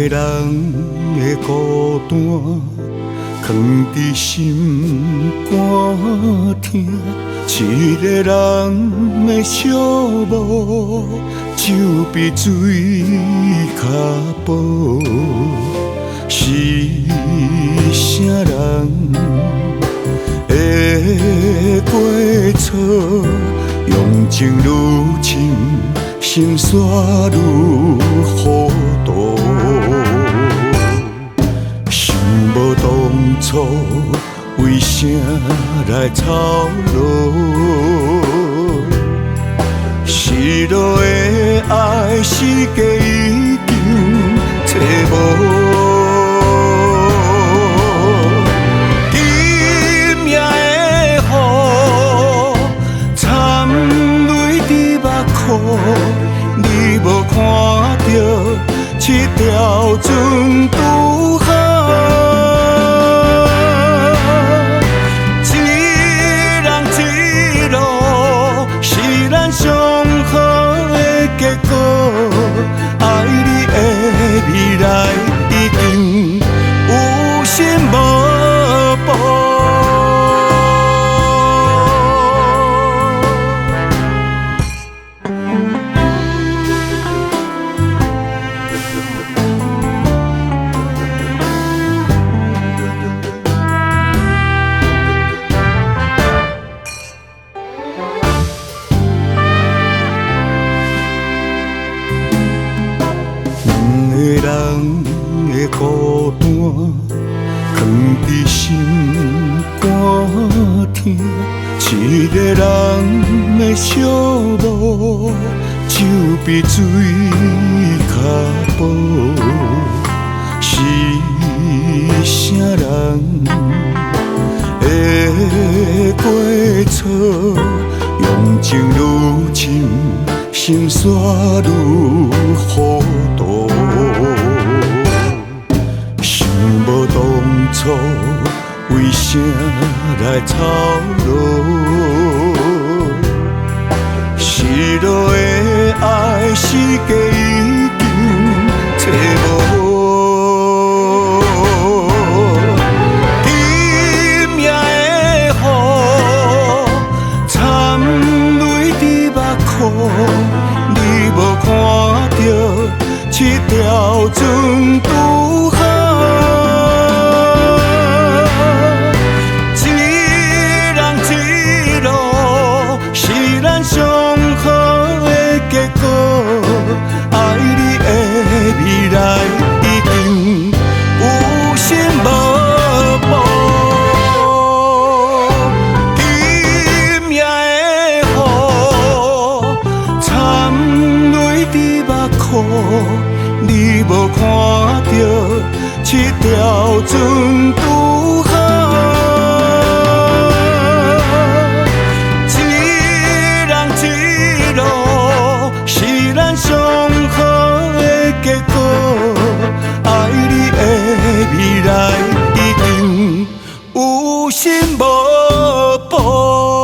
人的孤单，藏伫心肝疼。一个人的寂寞，酒比水较薄。是啥人会过错？用情愈深，心煞愈糊涂。想无当初为啥来操劳？失落的爱，世界已经找无。今夜的雨，惨泪伫目眶，你无看到七条船渡海。结果，爱你的未来已经有心无报。人的孤单，藏伫心肝疼。一个人的寂寞，酒比水较薄。是啥人会过错？用情愈深，心煞愈糊涂。想无当初为啥来操劳？失落的爱，世界已经找无。今夜的雨，惨泪伫目眶，你无看到七条船渡海。结果，爱你的未来已经有心无报。今夜的雨，惨泪伫目眶，你无看到七条船渡海。结果，爱你的未来已经有心无报。